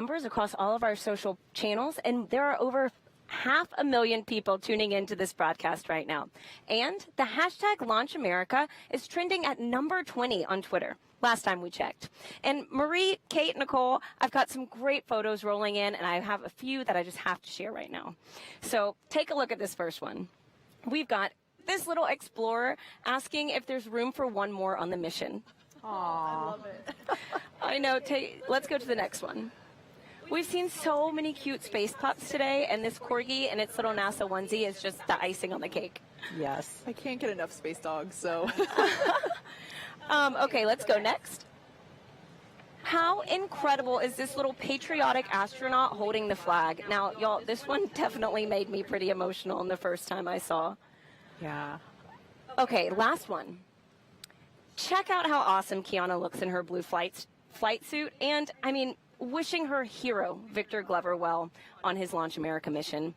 numbers across all of our social channels, and there are over 500,000 people tuning into this broadcast right now. And the hashtag LaunchAmerica is trending at number 20 on Twitter, last time we checked. And Marie, Kate, Nicole, I've got some great photos rolling in, and I have a few that I just have to share right now. So take a look at this first one. We've got this little explorer asking if there's room for one more on the mission. Aww. I love it. I know. Let's go to the next one. We've seen so many cute space pups today, and this corgi and its little NASA onesie is just the icing on the cake. Yes. I can't get enough space dogs, so. Okay, let's go next. How incredible is this little patriotic astronaut holding the flag? Now, y'all, this one definitely made me pretty emotional the first time I saw. Yeah. Okay, last one. Check out how awesome Kiana looks in her blue flight suit, and, I mean, wishing her hero, Victor Glover, well on his Launch America mission.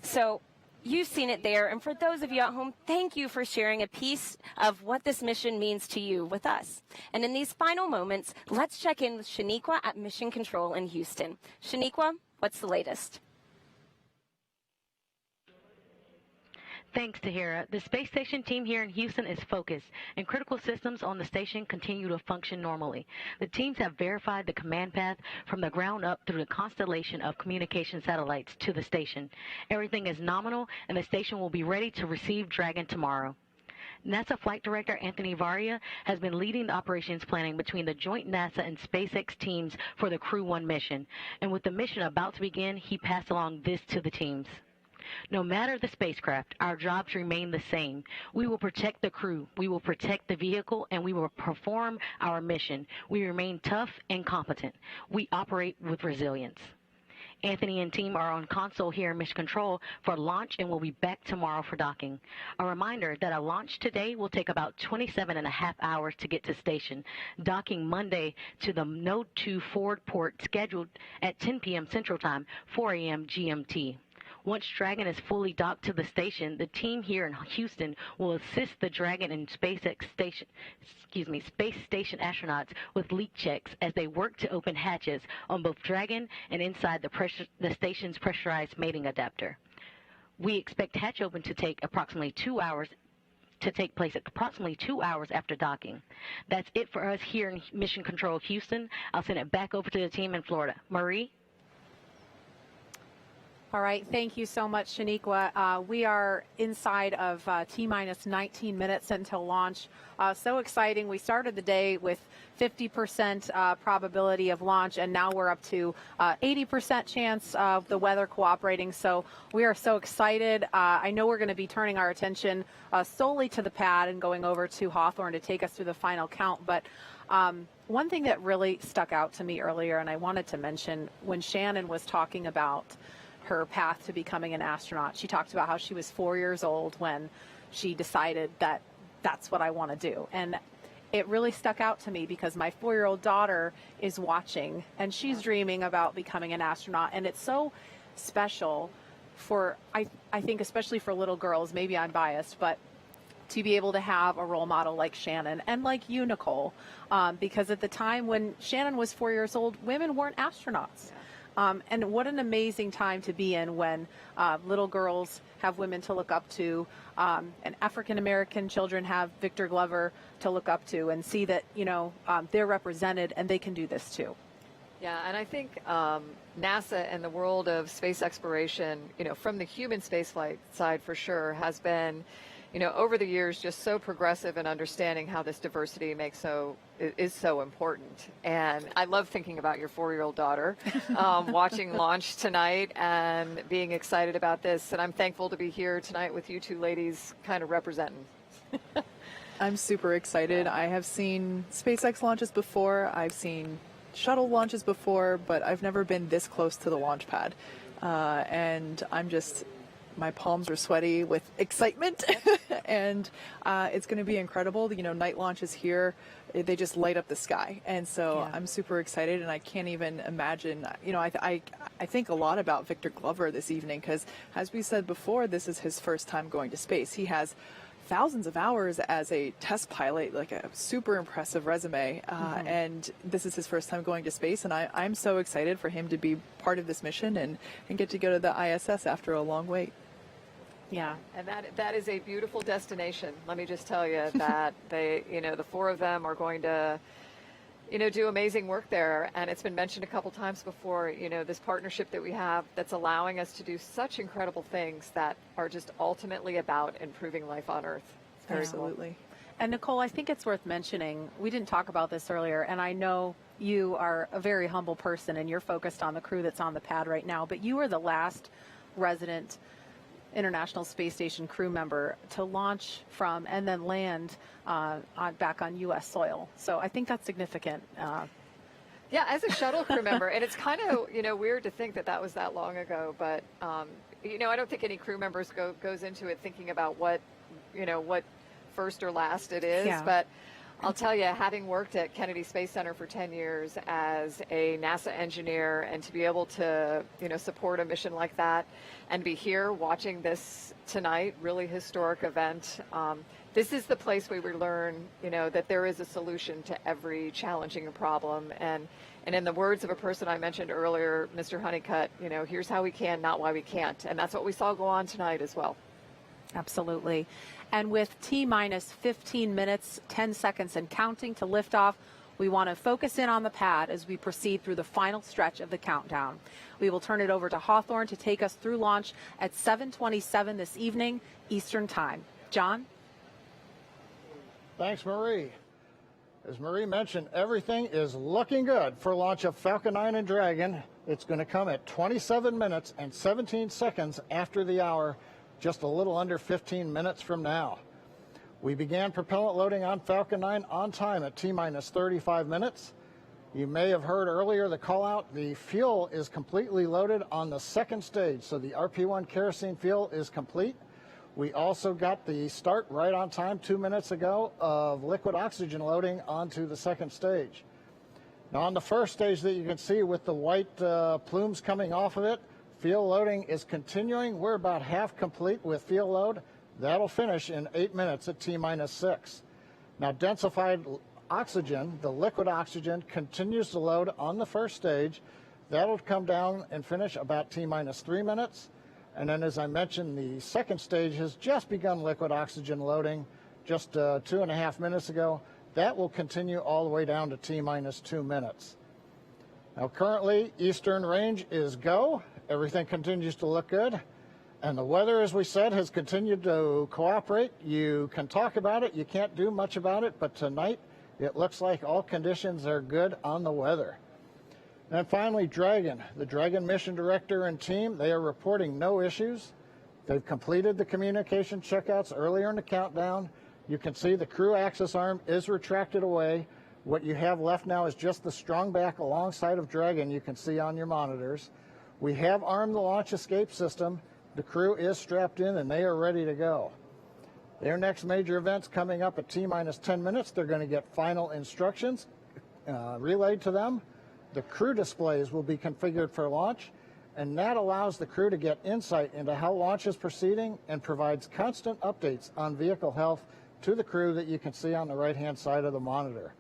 So you've seen it there, and for those of you at home, thank you for sharing a piece of what this mission means to you with us. And in these final moments, let's check in with Shaniqua at Mission Control in Houston. Shaniqua, what's the latest? Thanks, Tahira. The space station team here in Houston is focused, and critical systems on the station continue to function normally. The teams have verified the command path from the ground up through the constellation of communication satellites to the station. Everything is nominal, and the station will be ready to receive Dragon tomorrow. NASA Flight Director Anthony Varia has been leading the operations planning between the joint NASA and SpaceX teams for the Crew-1 mission. And with the mission about to begin, he passed along this to the teams. No matter the spacecraft, our jobs remain the same. We will protect the crew, we will protect the vehicle, and we will perform our mission. We remain tough and competent. We operate with resilience. Anthony and team are on console here in Mission Control for launch and will be back tomorrow for docking. A reminder that a launch today will take about 27.5 hours to get to station, docking Monday to the Node 2 forward port scheduled at 10 p.m. Central Time, 4 a.m. GMT. Once Dragon is fully docked to the station, the team here in Houston will assist the Dragon and space station astronauts with leak checks as they work to open hatches on both Dragon and inside the station's pressurized mating adapter. We expect hatch open to take approximately 2 hours approximately 2 hours after docking. That's it for us here in Mission Control Houston. I'll send it back over to the team in Florida. Marie? All right, thank you so much, Shaniqua. We are inside of T-minus 19 minutes until launch. So exciting. We started the day with 50% probability of launch, and now we're up to 80% chance of the weather cooperating. So we are so excited. I know we're going to be turning our attention solely to the pad and going over to Hawthorne to take us through the final count. But one thing that really stuck out to me earlier, and I wanted to mention, when Shannon was talking about her path to becoming an astronaut, she talked about how she was 4 years old when she decided that that's what I want to do. And it really stuck out to me because my 4-year-old daughter is watching and she's dreaming about becoming an astronaut. And it's so special for, I think, especially for little girls, maybe I'm biased, but to be able to have a role model like Shannon and like you, Nicole, because at the time when Shannon was 4 years old, women weren't astronauts. And what an amazing time to be in when little girls have women to look up to, and African-American children have Victor Glover to look up to and see that, you know, they're represented and they can do this too. Yeah, and I think NASA and the world of space exploration, you know, from the human spaceflight side for sure, has been, you know, over the years just so progressive in understanding how this diversity is so important. And I love thinking about your 4-year-old daughter watching launch tonight and being excited about this. And I'm thankful to be here tonight with you two ladies kind of representing. I'm super excited. I have seen SpaceX launches before. I've seen shuttle launches before, but I've never been this close to the launch pad. And I'm just... my palms are sweaty with excitement and it's going to be incredible. You know, night launches here, they just light up the sky. And so yeah. I'm super excited, and I can't even imagine, you know, I think a lot about Victor Glover this evening because, as we said before, this is his first time going to space. He has thousands of hours as a test pilot, like a super impressive resume. And this is his first time going to space. And I'm so excited for him to be part of this mission and get to go to the ISS after a long wait. Yeah. And that is a beautiful destination. Let me just tell you that they, the four of them are going to, do amazing work there. And it's been mentioned a couple times before, this partnership that we have that's allowing us to do such incredible things that are just ultimately about improving life on Earth. It's very Absolutely. Cool. And Nicole, I think it's worth mentioning, we didn't talk about this earlier, and I know you are a very humble person and you're focused on the crew that's on the pad right now, but you were the last resident International Space Station crew member to launch from and then land back on U.S. soil. So I think that's significant. Yeah, as a shuttle crew member, and it's kind of weird to think that was that long ago, but I don't think any crew members goes into it thinking about what first or last it is. Yeah. But I'll tell you, having worked at Kennedy Space Center for 10 years as a NASA engineer, and to be able to support a mission like that and be here watching this tonight, really historic event, this is the place where we learn that there is a solution to every challenging problem. And in the words of a person I mentioned earlier, Mr. Honeycutt, here's how we can, not why we can't. And that's what we saw go on tonight as well. Absolutely. And with T-minus 15 minutes, 10 seconds and counting to liftoff, we want to focus in on the pad as we proceed through the final stretch of the countdown. We will turn it over to Hawthorne to take us through launch at 7:27 this evening, Eastern Time. John? Thanks, Marie. As Marie mentioned, everything is looking good for launch of Falcon 9 and Dragon. It's going to come at 27 minutes and 17 seconds after the hour, just a little under 15 minutes from now. We began propellant loading on Falcon 9 on time at T-minus 35 minutes. You may have heard earlier the call out, the fuel is completely loaded on the second stage, so the RP-1 kerosene fuel is complete. We also got the start right on time 2 minutes ago of liquid oxygen loading onto the second stage. Now on the first stage that you can see with the white plumes coming off of it, fuel loading is continuing. We're about half complete with fuel load. That'll finish in 8 minutes at T-minus 6. Now densified oxygen, the liquid oxygen, continues to load on the first stage. That'll come down and finish about T-minus 3 minutes. And then, as I mentioned, the second stage has just begun liquid oxygen loading just 2.5 minutes ago. That will continue all the way down to T-minus 2 minutes. Now, currently, Eastern Range is go. Everything continues to look good. And the weather, as we said, has continued to cooperate. You can talk about it. You can't do much about it. But tonight, it looks like all conditions are good on the weather. And finally, Dragon. The Dragon mission director and team, they are reporting no issues. They've completed the communication checkouts earlier in the countdown. You can see the crew access arm is retracted away. What you have left now is just the strong back alongside of Dragon you can see on your monitors. We have armed the launch escape system. The crew is strapped in and they are ready to go. Their next major event's coming up at T-minus 10 minutes. They're going to get final instructions relayed to them. The crew displays will be configured for launch, and that allows the crew to get insight into how launch is proceeding and provides constant updates on vehicle health to the crew that you can see on the right-hand side of the monitor.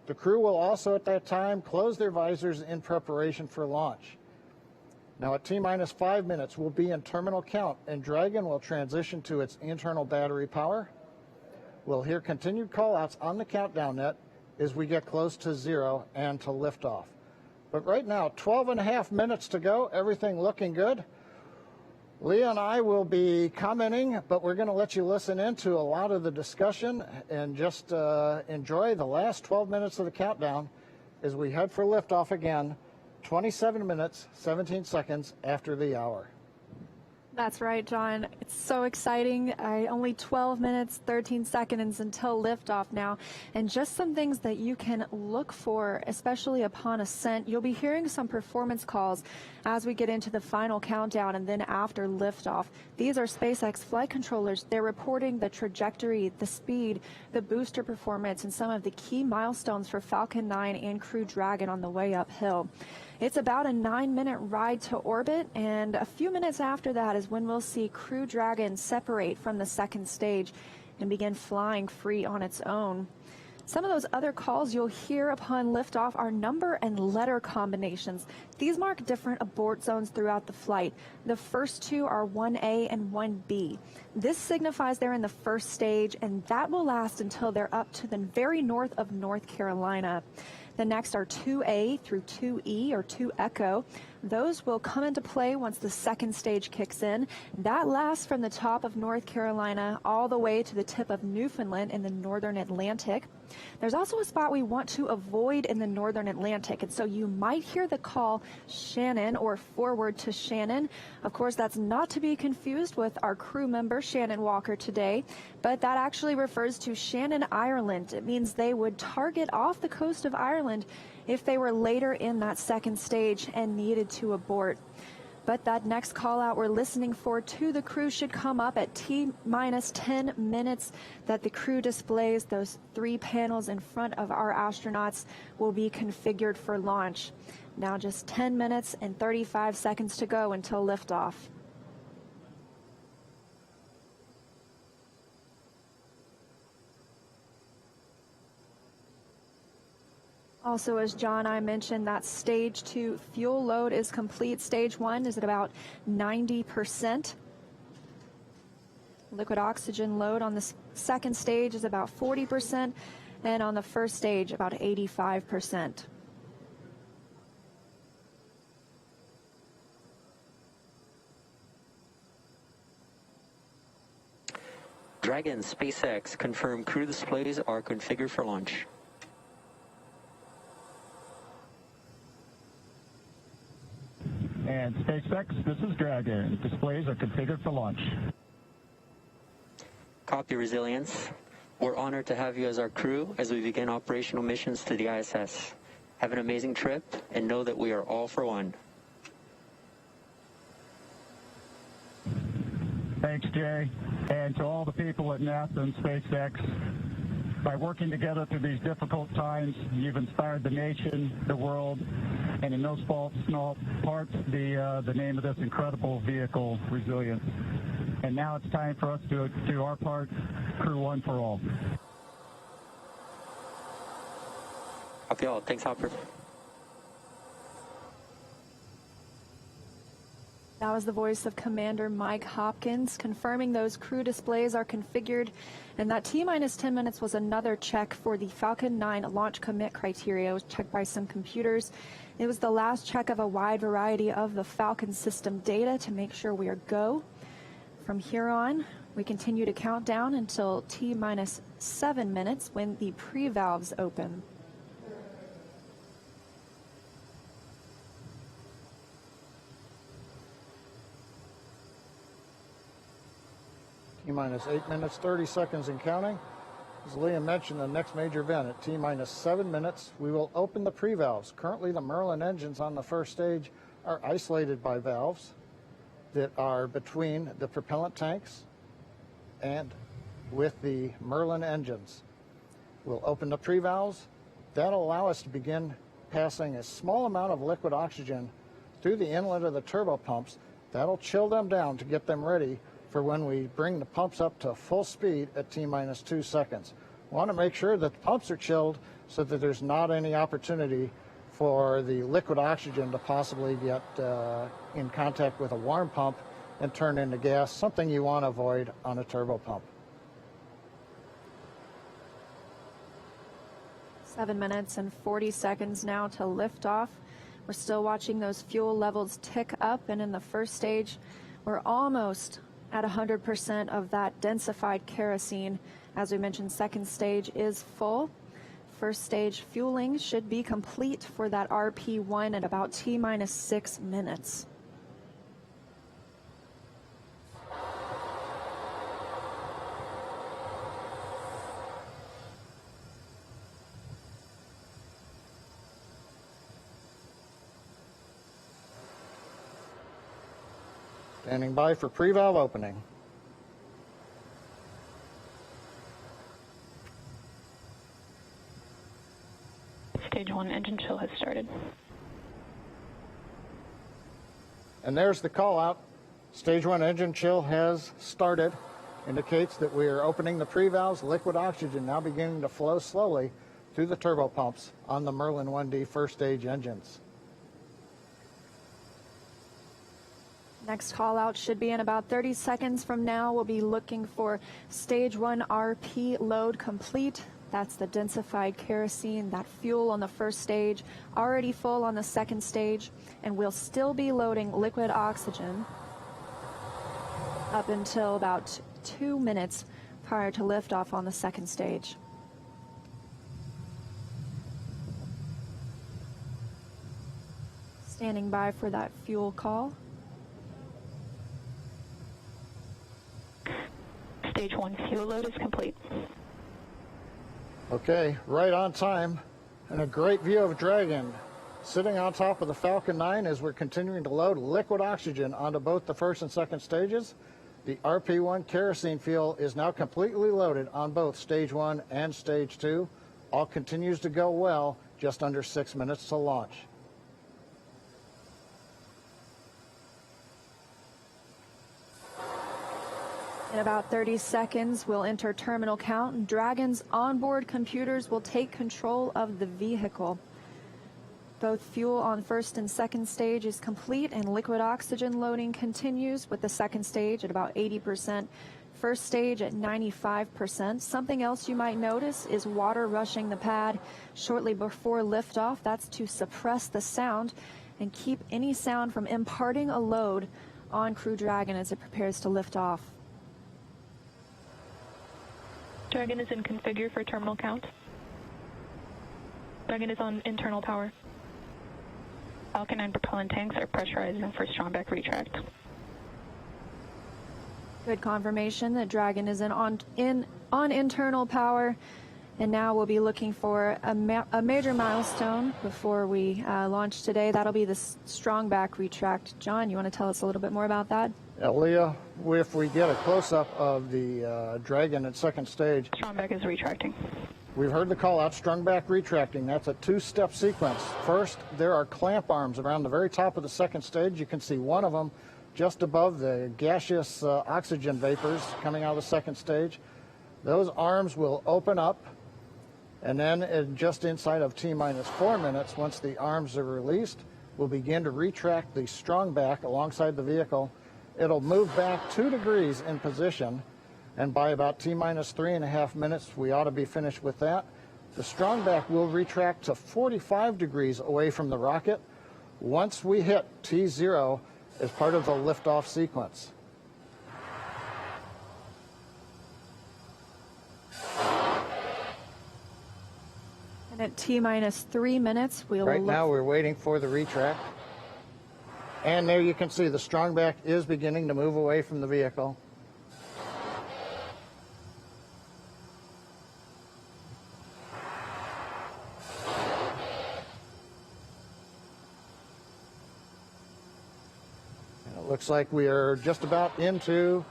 The crew will also at that time close their visors in preparation for launch. Now at T-minus 5 minutes, we'll be in terminal count, and Dragon will transition to its internal battery power. We'll hear continued call-outs on the countdown net as we get close to 0 and to liftoff. But right now, 12.5 minutes to go, everything looking good. Leah and I will be commenting, but we're going to let you listen into a lot of the discussion and just enjoy the last 12 minutes of the countdown as we head for liftoff again, 27 minutes, 17 seconds after the hour. That's right, John. It's so exciting. Only 12 minutes, 13 seconds until liftoff now. And just some things that you can look for, especially upon ascent. You'll be hearing some performance calls as we get into the final countdown and then after liftoff. These are SpaceX flight controllers. They're reporting the trajectory, the speed, the booster performance, and some of the key milestones for Falcon 9 and Crew Dragon on the way uphill. It's about a 9-minute ride to orbit, and a few minutes after that is when we'll see Crew Dragon separate from the second stage. and begin flying free on its own. Some of those other calls you'll hear upon liftoff are number and letter combinations. These mark different abort zones throughout the flight. The first two are 1A and 1B. This signifies they're in the first stage, and that will last until they're up to the very north of North Carolina. The next are 2A through 2E or 2 Echo. Those will come into play once the second stage kicks in. That lasts from the top of North Carolina all the way to the tip of Newfoundland in the northern Atlantic. There's also a spot we want to avoid in the northern Atlantic, and so you might hear the call Shannon or forward to Shannon. Of course, that's not to be confused with our crew member Shannon Walker today, but that actually refers to Shannon, Ireland. It means they would target off the coast of Ireland if they were later in that second stage and needed to abort. But that next call out we're listening for to the crew should come up at T-minus 10 minutes that the crew displays. Those 3 panels in front of our astronauts will be configured for launch. Now just 10 minutes and 35 seconds to go until liftoff. Also, as John and I mentioned, that stage 2 fuel load is complete. Stage 1 is at about 90%. Liquid oxygen load on the second stage is about 40%, and on the first stage, about 85%. Dragon, SpaceX, confirm crew displays are configured for launch. And SpaceX, this is Dragon. Displays are configured for launch. Copy, Resilience. We're honored to have you as our crew as we begin operational missions to the ISS. Have an amazing trip and know that we are all for one. Thanks, Jay. And to all the people at NASA and SpaceX, by working together through these difficult times, you've inspired the nation, the world, and in no small part, the name of this incredible vehicle, Resilience. And now it's time for us to do our part, Crew-1 for all. Copy all. Thanks, Hopper. That was the voice of Commander Mike Hopkins confirming those crew displays are configured, and that T-minus 10 minutes was another check for the Falcon 9 launch commit criteria. It was checked by some computers. It was the last check of a wide variety of the Falcon system data to make sure we are go. From here on, we continue to count down until T-minus 7 minutes when the pre-valves open. T-minus 8 minutes, 30 seconds and counting. As Liam mentioned, the next major event at T-minus 7 minutes, we will open the pre-valves. Currently, the Merlin engines on the first stage are isolated by valves that are between the propellant tanks and with the Merlin engines. We'll open the pre-valves. That'll allow us to begin passing a small amount of liquid oxygen through the inlet of the turbo pumps. That'll chill them down to get them ready for when we bring the pumps up to full speed at T-minus 2 seconds. We want to make sure that the pumps are chilled so that there's not any opportunity for the liquid oxygen to possibly get in contact with a warm pump and turn into gas, something you want to avoid on a turbo pump. 7 minutes and 40 seconds now to liftoff. We're still watching those fuel levels tick up, and in the first stage, we're almost at 100% of that densified kerosene. As we mentioned, second stage is full. First stage fueling should be complete for that RP1 at about T-minus 6 minutes. Standing by for pre-valve opening. Stage 1 engine chill has started. And there's the call out. Stage 1 engine chill has started. indicates that we are opening the pre-valves, liquid oxygen now beginning to flow slowly through the turbopumps on the Merlin 1D first stage engines. Next call out should be in about 30 seconds from now. We'll be looking for stage 1 RP load complete. That's the densified kerosene, that fuel on the first stage, already full on the second stage, and we'll still be loading liquid oxygen up until about 2 minutes prior to liftoff on the second stage. Standing by for that fuel call. Stage 1 fuel load is complete. Okay, right on time, and a great view of Dragon sitting on top of the Falcon 9 as we're continuing to load liquid oxygen onto both the first and second stages. The RP1 kerosene fuel is now completely loaded on both stage 1 and stage 2. All continues to go well, just under 6 minutes to launch. In about 30 seconds, we'll enter terminal count. Dragon's onboard computers will take control of the vehicle. Both fuel on first and second stage is complete, and liquid oxygen loading continues with the second stage at about 80%, first stage at 95%. Something else you might notice is water rushing the pad shortly before liftoff. That's to suppress the sound and keep any sound from imparting a load on Crew Dragon as it prepares to lift off. Dragon is in configure for terminal count. Dragon is on internal power. Falcon 9 propellant tanks are pressurizing for strongback retract. Good confirmation that Dragon is on internal power, and now we'll be looking for a major milestone before we launch today. That'll be the strongback retract. John, you want to tell us a little bit more about that? Leah, if we get a close-up of the Dragon at second stage, Strongback is retracting. we've heard the call out, strongback retracting. That's a two-step sequence. First, there are clamp arms around the very top of the second stage. You can see one of them just above the gaseous oxygen vapors coming out of the second stage. Those arms will open up, and then just inside of T-minus 4 minutes, once the arms are released, we'll begin to retract the strongback alongside the vehicle. It'll move back 2 degrees in position, and by about T-minus 3.5 minutes, we ought to be finished with that. The strongback will retract to 45 degrees away from the rocket once we hit T0 as part of the liftoff sequence. And at T-minus 3 minutes, we'll Right now, we're waiting for the retract. And there you can see the strongback is beginning to move away from the vehicle. And it looks like we are just about into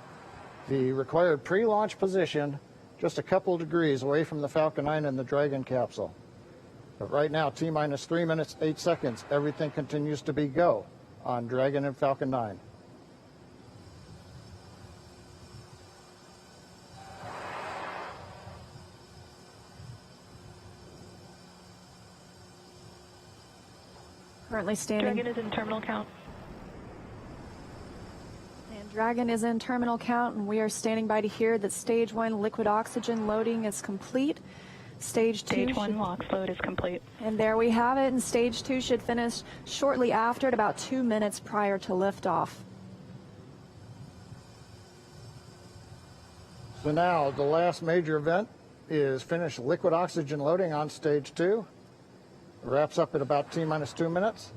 the required pre-launch position, just a couple degrees away from the Falcon 9 and the Dragon capsule. But right now, T-minus 3 minutes, 8 seconds, everything continues to be go on Dragon and Falcon 9. currently standing. Dragon is in terminal count. And Dragon is in terminal count, and we are standing by to hear that stage 1 liquid oxygen loading is complete. Stage 2. Stage 1 LOX load is complete. And there we have it, and stage 2 should finish shortly after at about 2 minutes prior to liftoff. So now the last major event is finished liquid oxygen loading on stage 2. It wraps up at about T-minus 2 minutes.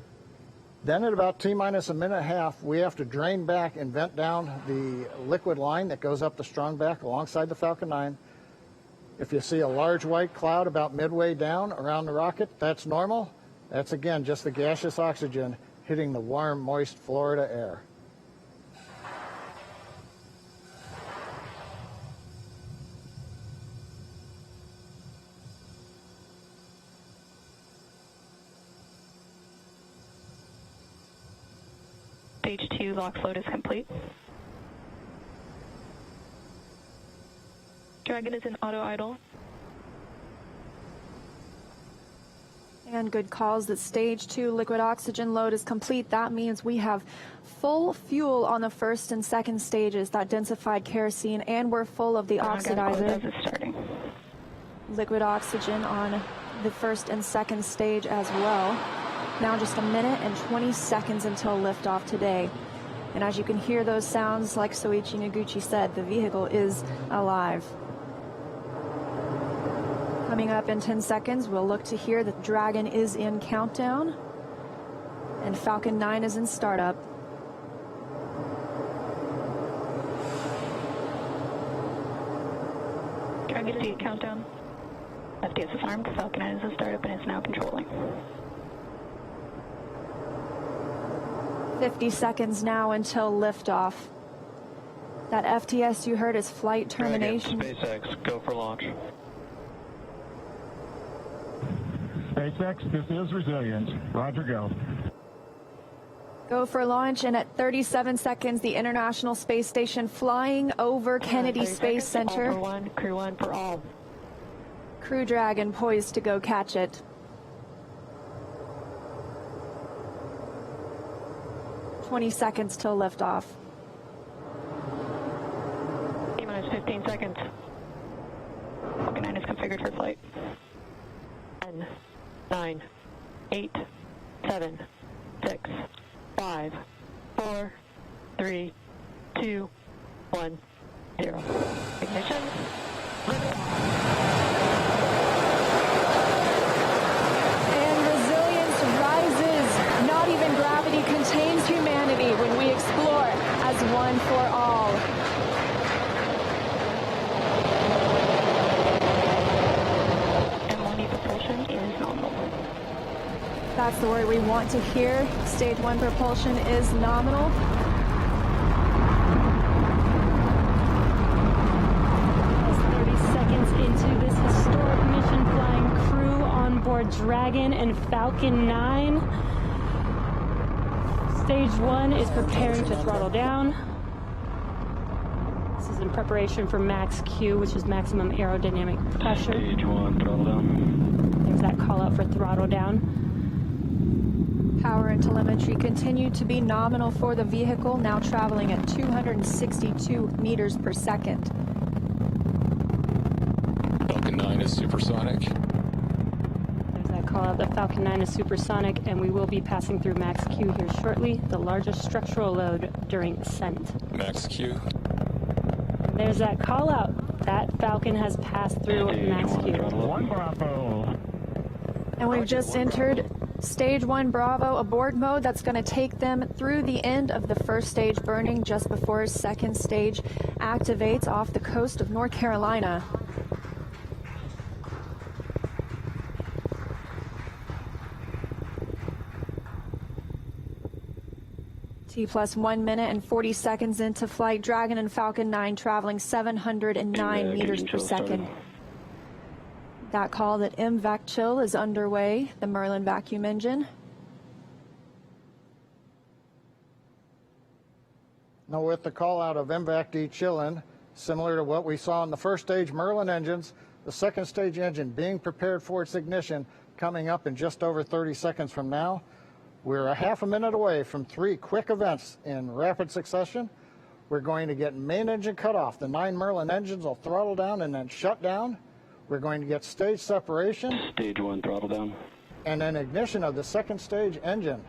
Then at about T-minus a minute and a half, we have to drain back and vent down the liquid line that goes up the strongback alongside the Falcon 9. If you see a large white cloud about midway down around the rocket, that's normal. That's, again, just the gaseous oxygen hitting the warm, moist Florida air. Stage 2 LOX load is complete. Dragon is in auto idle. And good calls that stage 2 liquid oxygen load is complete. That means we have full fuel on the first and second stages, that densified kerosene, and we're full of the oxidizer. Starting. Liquid oxygen on the first and second stage as well. Now just a minute and 20 seconds until liftoff today. And as you can hear those sounds, like Soichi Noguchi said, the vehicle is alive. Coming up in 10 seconds, we'll look to hear that Dragon is in countdown and Falcon 9 is in startup. Dragon is in countdown. FTS is armed. Falcon 9 is in startup and is now controlling. 50 seconds now until liftoff. That FTS you heard is flight termination. Dragon, SpaceX, go for launch. SpaceX, this is Resilient. Roger, go. Go for launch, and at 37 seconds, the International Space Station flying over Kennedy Space Center. Crew-1 for all. Crew Dragon poised to go catch it. "20 seconds till liftoff. T-minus 15 seconds. Falcon 9 is configured for flight. 10, 9, 8, 7, 6, 5, 4, 3, 2, 1, 0. Ignition. And resilience rises. Not even gravity contains humanity when we explore as one for all. M1E propulsion is nominal. That's the word we want to hear. Stage 1 propulsion is nominal. Into this historic mission, flying crew on board Dragon and Falcon 9. Stage 1 is preparing to throttle down. This is in preparation for max Q, which is maximum aerodynamic pressure. Stage 1, throttle down. There's that call out for throttle down. Power and telemetry continue to be nominal for the vehicle, now traveling at 262 meters per second. Falcon 9 is supersonic. There's that call out. The Falcon 9 is supersonic, and we will be passing through max Q here shortly, the largest structural load during ascent. Max Q. There's that call out. That Falcon has passed through max Q. 1 Bravo. And we've just entered Stage 1 Bravo abort mode. That's going to take them through the end of the first stage burning just before second stage activates off the coast of North Carolina. T plus 1 minute and 40 seconds into flight. Dragon and Falcon 9 traveling 709 meters per second. That call that MVAC chill is underway, the Merlin vacuum engine. Now with the call out of MVAC de-chilling, similar to what we saw in the first stage Merlin engines, the second stage engine being prepared for its ignition coming up in just over 30 seconds from now. We're a half a minute away from 3 quick events in rapid succession. We're going to get main engine cut off. The 9 Merlin engines will throttle down and then shut down. We're going to get stage separation. Stage 1, throttle down. And then ignition of the second stage engine.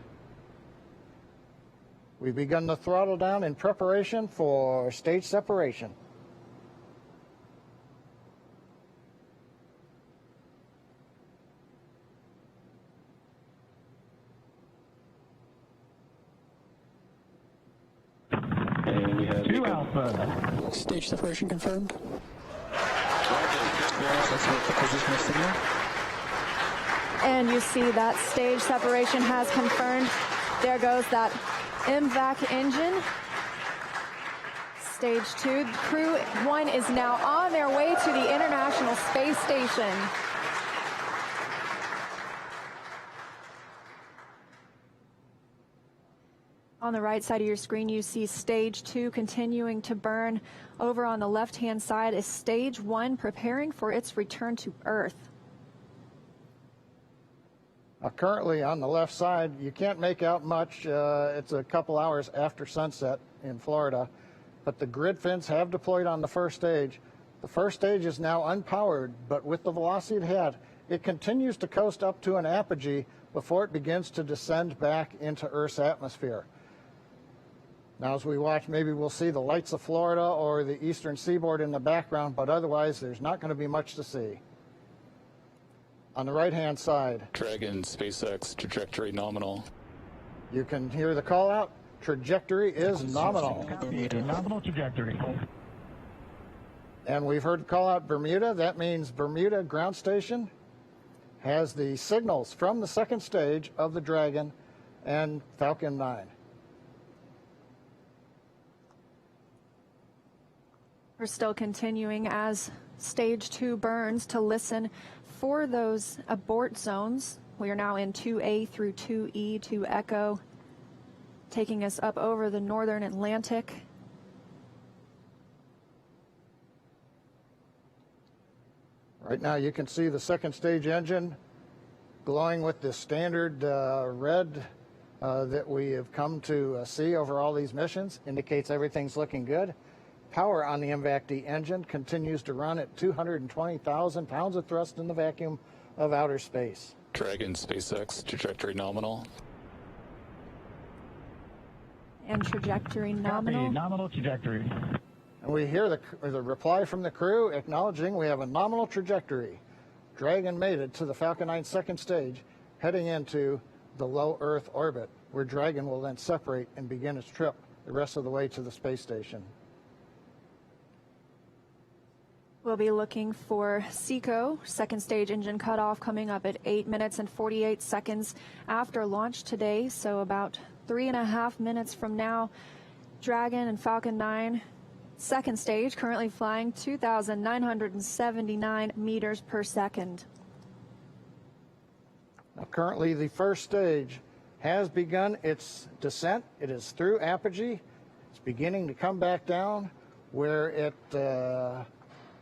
We've begun the throttle down in preparation for stage separation. And we have 2 Alpha. Stage separation confirmed. And you see that stage separation has confirmed. There goes that MVAC engine. Stage 2. Crew-1 is now on their way to the International Space Station. On the right side of your screen, you see stage 2 continuing to burn. Over on the left-hand side is stage 1 preparing for its return to Earth. Currently on the left side, you can't make out much. It's a couple hours after sunset in Florida, but the grid fins have deployed on the first stage. The first stage is now unpowered, but with the velocity it had, it continues to coast up to an apogee before it begins to descend back into Earth's atmosphere. Now, as we watch, maybe we'll see the lights of Florida or the eastern seaboard in the background, but otherwise there's not going to be much to see. On the right-hand side, Dragon, SpaceX, trajectory nominal. You can hear the call out. Trajectory is nominal. Nominal trajectory. And we've heard the call out Bermuda. That means Bermuda ground station has the signals from the second stage of the Dragon and Falcon 9. We're still continuing as stage 2 burns to listen for those abort zones. We are now in 2A through 2E to Echo, taking us up over the northern Atlantic. Right now you can see the second stage engine glowing with the standard red that we have come to see over all these missions. Indicates everything's looking good. Power on the MVAC-D engine continues to run at 220,000 pounds of thrust in the vacuum of outer space. Dragon, SpaceX, trajectory nominal. And trajectory nominal. Copy, nominal trajectory. And we hear the reply from the crew acknowledging we have a nominal trajectory. Dragon made it to the Falcon 9 second stage, heading into the low Earth orbit, where Dragon will then separate and begin its trip the rest of the way to the space station. We'll be looking for SECO, second stage engine cutoff, coming up at 8 minutes and 48 seconds after launch today. So about 3.5 minutes from now, Dragon and Falcon 9, second stage, currently flying 2,979 meters per second. Now, currently, the first stage has begun its descent. It is through apogee. It's beginning to come back down, where it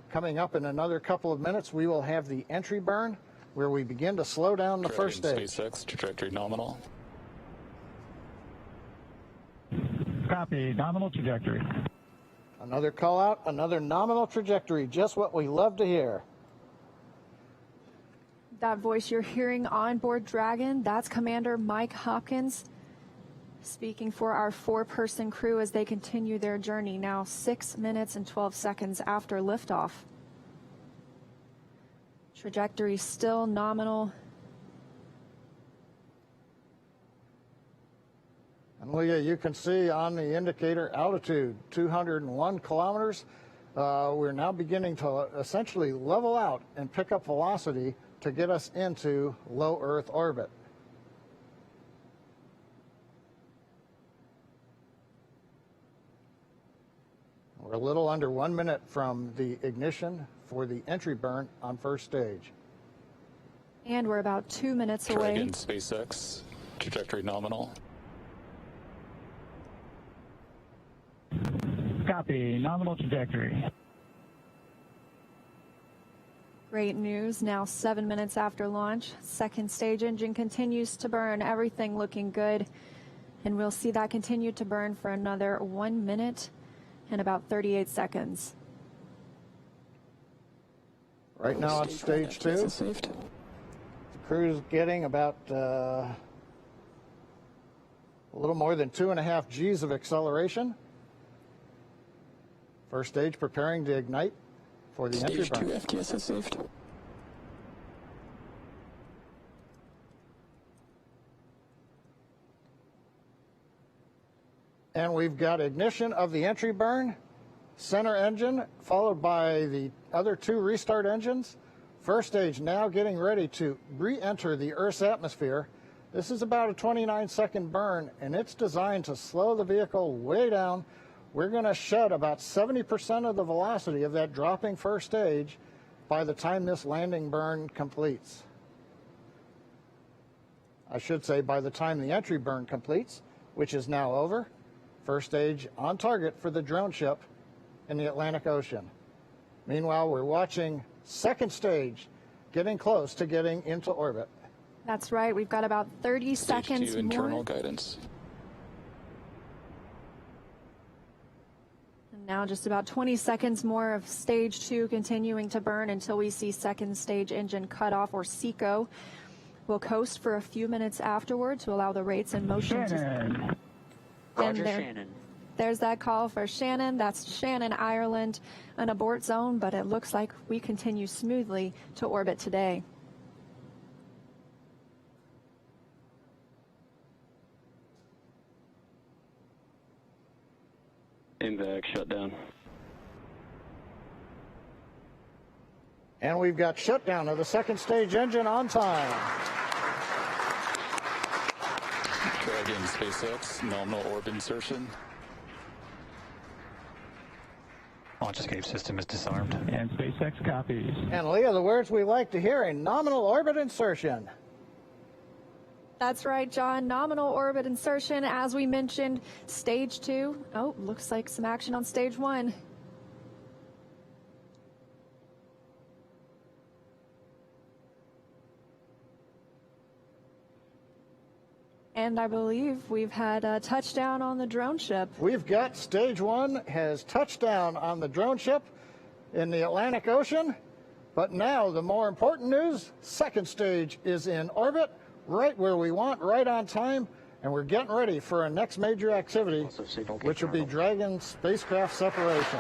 coming up in another couple of minutes, we will have the entry burn, where we begin to slow down the first stage. SpaceX, trajectory nominal. Copy, nominal trajectory. Another call out, another nominal trajectory, just what we love to hear. That voice you're hearing on board Dragon, that's Commander Mike Hopkins, speaking for our 4-person crew as they continue their journey, now 6 minutes and 12 seconds after liftoff. Trajectory still nominal. And Leah, you can see on the indicator altitude, 201 kilometers. We're now beginning to essentially level out and pick up velocity to get us into low Earth orbit. We're a little under 1 minute from the ignition for the entry burn on first stage. And we're about 2 minutes away. Dragon, SpaceX, trajectory nominal. Copy, nominal trajectory. Great news, now 7 minutes after launch. Second stage engine continues to burn, everything looking good. And we'll see that continue to burn for another 1 minute and about 38 seconds. Right now on stage 2, the crew's getting about a little more than 2.5 G's of acceleration. First stage preparing to ignite for the entry burn. Stage 2 FTS saved. And we've got ignition of the entry burn, center engine, followed by the other 2 restart engines. First stage now getting ready to re-enter the Earth's atmosphere. This is about a 29-second burn, and it's designed to slow the vehicle way down. We're going to shed about 70% of the velocity of that dropping first stage by the time this landing burn completes. I should say by the time the entry burn completes, which is now over. First stage on target for the drone ship in the Atlantic Ocean. Meanwhile, we're watching second stage getting close to getting into orbit. That's right. We've got about 30 Stage seconds 2 internal more. guidance. And now just about 20 seconds more of stage 2 continuing to burn until we see second stage engine cutoff, or SECO. We'll coast for a few minutes afterward to allow the rates in motion to... Roger, Shannon. There's that call for Shannon. That's Shannon, Ireland, an abort zone, but it looks like we continue smoothly to orbit today. MVAC shutdown. And we've got shutdown of the second stage engine on time. Dragon SpaceX, nominal orbit insertion. Launch escape system is disarmed. And SpaceX copies. And Leah, the words we like to hear, a nominal orbit insertion. That's right, John. Nominal orbit insertion, as we mentioned, stage 2. Oh, looks like some action on stage 1. And I believe we've had a touchdown on the drone ship. We've got stage 1 has touched down on the drone ship in the Atlantic Ocean. But now the more important news, second stage is in orbit, right where we want, right on time. And we're getting ready for our next major activity, which will be Dragon spacecraft separation.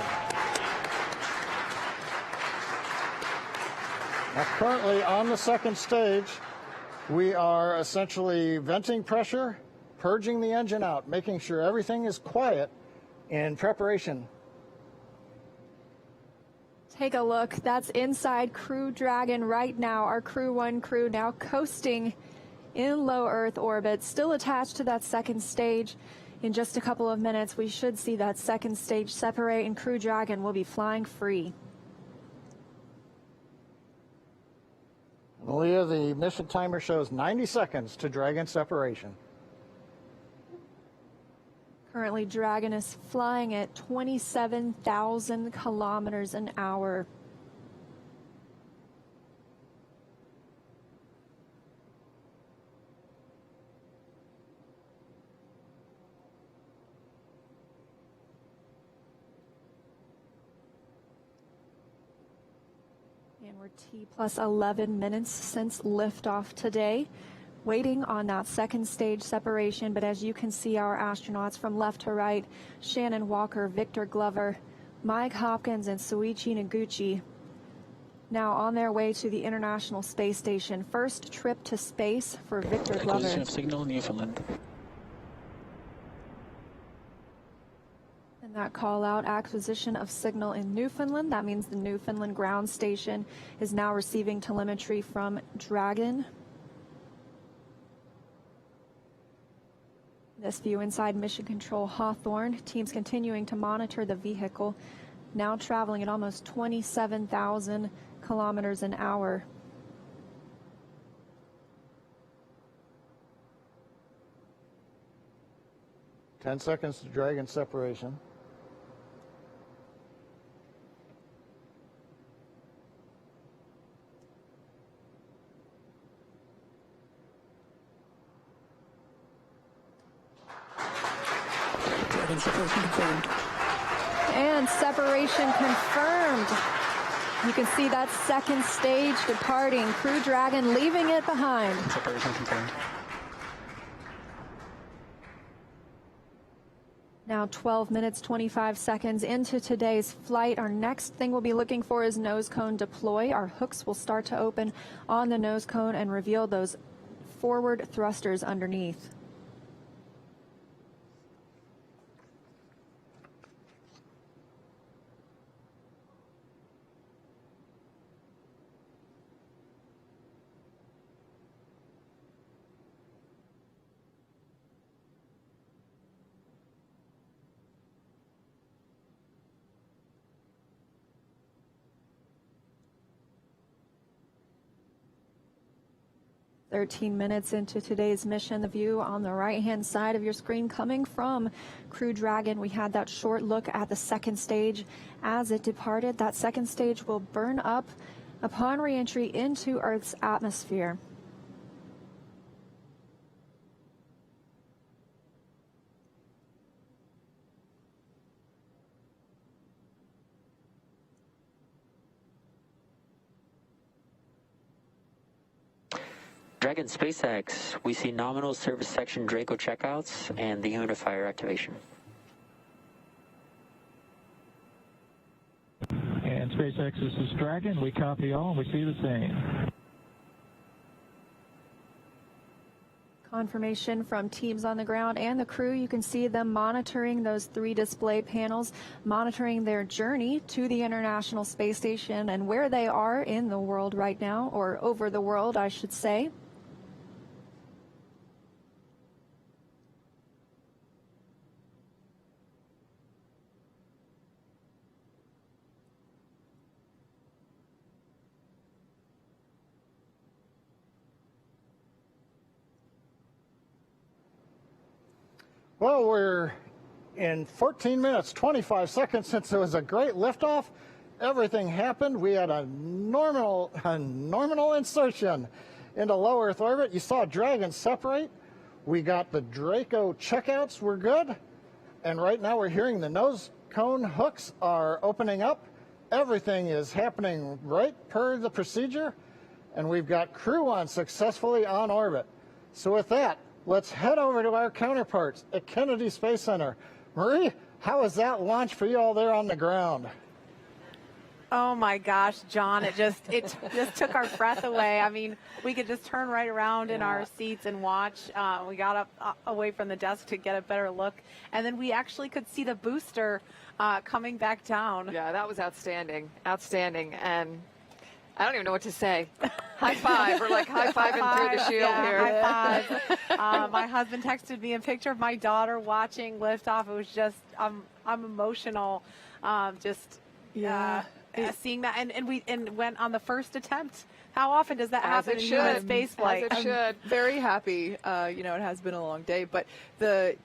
Now, currently on the second stage, we are essentially venting pressure, purging the engine out, making sure everything is quiet in preparation. Take a look. That's inside Crew Dragon right now. Our Crew-1 crew now coasting in low Earth orbit, still attached to that second stage. In just a couple of minutes, we should see that second stage separate, and Crew Dragon will be flying free. Leah, the mission timer shows 90 seconds to Dragon separation. Currently, Dragon is flying at 27,000 kilometers an hour. And we're T plus 11 minutes since liftoff today, waiting on that second stage separation. But as you can see, our astronauts from left to right, Shannon Walker, Victor Glover, Mike Hopkins, and Soichi Noguchi, now on their way to the International Space Station. First trip to space for Victor Glover. Acquisition of signal in Newfoundland. And that call out, acquisition of signal in Newfoundland. That means the Newfoundland ground station is now receiving telemetry from Dragon. This view inside Mission Control Hawthorne. Teams continuing to monitor the vehicle, now traveling at almost 27,000 kilometers an hour. Ten seconds to Dragon separation. Dragon separation confirmed. And separation confirmed. You can see that second stage departing. Crew Dragon leaving it behind. Separation confirmed. Now 12 minutes, 25 seconds into today's flight. Our next thing we'll be looking for is nose cone deploy. Our hooks will start to open on the nose cone and reveal those forward thrusters underneath. 13 minutes into today's mission. The view on the right-hand side of your screen coming from Crew Dragon. We had that short look at the second stage as it departed. That second stage will burn up upon re-entry into Earth's atmosphere. Dragon SpaceX, we see nominal service section Draco checkouts and the humidifier activation. And SpaceX, this is Dragon. We copy all, and we see the same. Confirmation from teams on the ground and the crew. You can see them monitoring those 3 display panels, monitoring their journey to the International Space Station and where they are in the world right now, or over the world, I should say. Well, we're in 14 minutes, 25 seconds since it was a great liftoff. Everything happened. We had a normal insertion into low Earth orbit. You saw Dragon separate. We got the Draco checkouts were good. And right now we're hearing the nose cone hooks are opening up. Everything is happening right per the procedure. And we've got Crew-1 successfully on orbit. So with that, let's head over to our counterparts at Kennedy Space Center. Marie, how was that launch for you all there on the ground? Oh my gosh, John, it just took our breath away. I mean, we could just turn right around in our seats and watch. We got up away from the desk to get a better look, and then we actually could see the booster coming back down. Yeah, that was outstanding, and I don't even know what to say. High five. We're like high-fiving through the shield here. High five. My husband texted me a picture of my daughter watching liftoff. It was just, I'm emotional. Seeing that, and went on the first attempt. How often does that happen in human space flight? As it should. I'm very happy. It has been a long day, but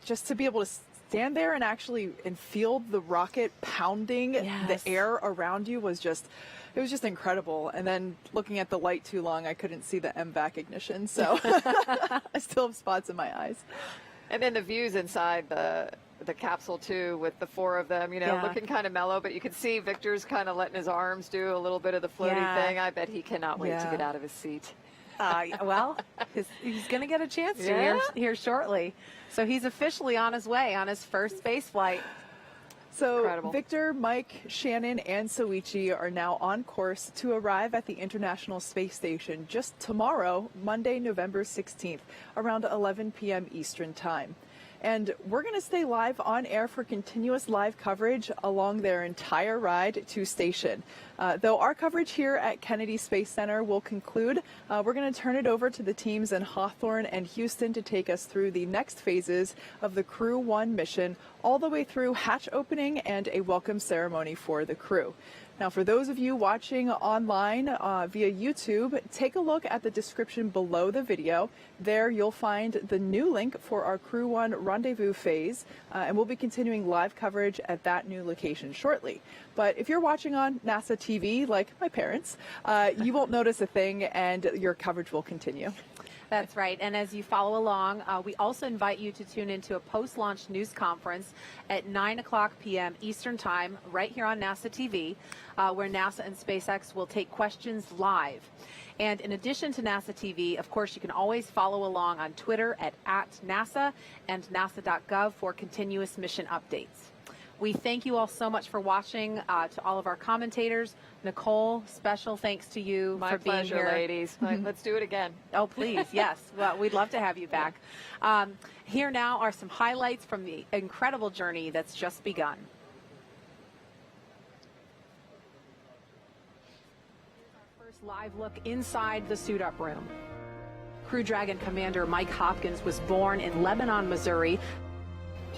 just to be able to stand there and actually feel the rocket pounding the air around you was just. It was just incredible. And then looking at the light too long, I couldn't see the MVAC ignition. So I still have spots in my eyes. And then the views inside the capsule too, with the 4 of them, looking kind of mellow, but you can see Victor's kind of letting his arms do a little bit of the floaty thing. I bet he cannot wait to get out of his seat. Well, he's going to get a chance to here shortly. So he's officially on his way on his first space flight. So Incredible. Victor, Mike, Shannon, and Soichi are now on course to arrive at the International Space Station just tomorrow, Monday, November 16th, around 11 p.m. Eastern Time. And we're going to stay live on air for continuous live coverage along their entire ride to station. Though our coverage here at Kennedy Space Center will conclude, we're going to turn it over to the teams in Hawthorne and Houston to take us through the next phases of the Crew-1 mission, all the way through hatch opening and a welcome ceremony for the crew. Now, for those of you watching online via YouTube, take a look at the description below the video. There you'll find the new link for our Crew-1 rendezvous phase, and we'll be continuing live coverage at that new location shortly. But if you're watching on NASA TV, like my parents, you won't notice a thing, and your coverage will continue. That's right. And as you follow along, we also invite you to tune into a post-launch news conference at 9 o'clock p.m. Eastern Time, right here on NASA TV, where NASA and SpaceX will take questions live. And in addition to NASA TV, of course, you can always follow along on Twitter at @NASA and nasa.gov for continuous mission updates. We thank you all so much for watching. To all of our commentators, Nicole, special thanks to you for being here. My pleasure, ladies. Let's do it again. Oh, please, yes. Well, we'd love to have you back. Here now are some highlights from the incredible journey that's just begun. Our first live look inside the suit-up room. Crew Dragon Commander Mike Hopkins was born in Lebanon, Missouri.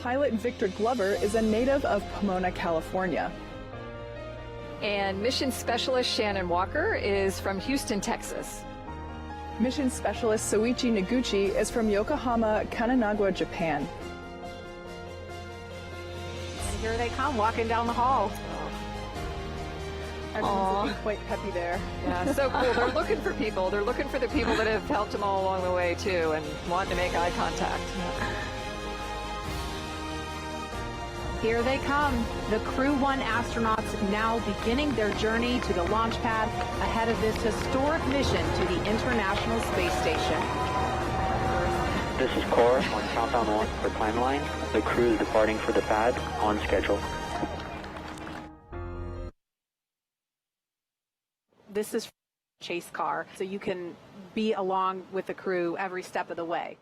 Pilot Victor Glover is a native of Pomona, California. And mission specialist Shannon Walker is from Houston, Texas. Mission Specialist Soichi Noguchi is from Yokohama, Kanagawa, Japan. And here they come, walking down the hall. Everyone's looking quite peppy there. Yeah, so cool. They're looking for people. They're looking for the people that have helped them all along the way, too, and wanting to make eye contact. Here they come, the Crew-1 astronauts now beginning their journey to the launch pad ahead of this historic mission to the International Space Station. This is Cora on Countdown 1 for timeline. The crew is departing for the pad on schedule. This is a chase car, so you can be along with the crew every step of the way.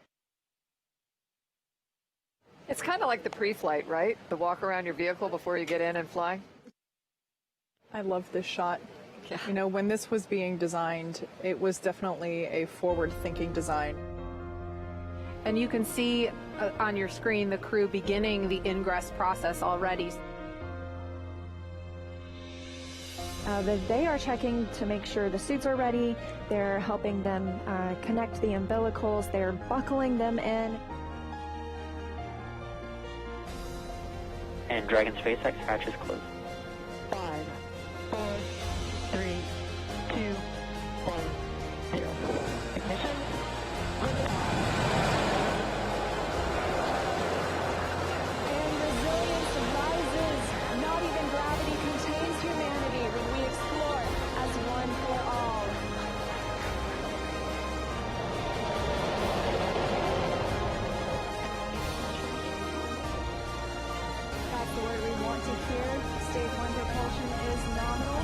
It's kind of like the pre-flight, right? The walk around your vehicle before you get in and fly. I love this shot. Yeah. You know, when this was being designed, it was definitely a forward-thinking design. And you can see on your screen the crew beginning the ingress process already. They are checking to make sure the suits are ready. They're helping them connect the umbilicals. They're buckling them in. And Dragon SpaceX hatch is closed. 5, 4, 3, 2, 1, 0. Ignition. And resilience rises. Not even gravity contains humanity when we explore as one for all. That's the word we want to hear. Stage 1 propulsion is nominal.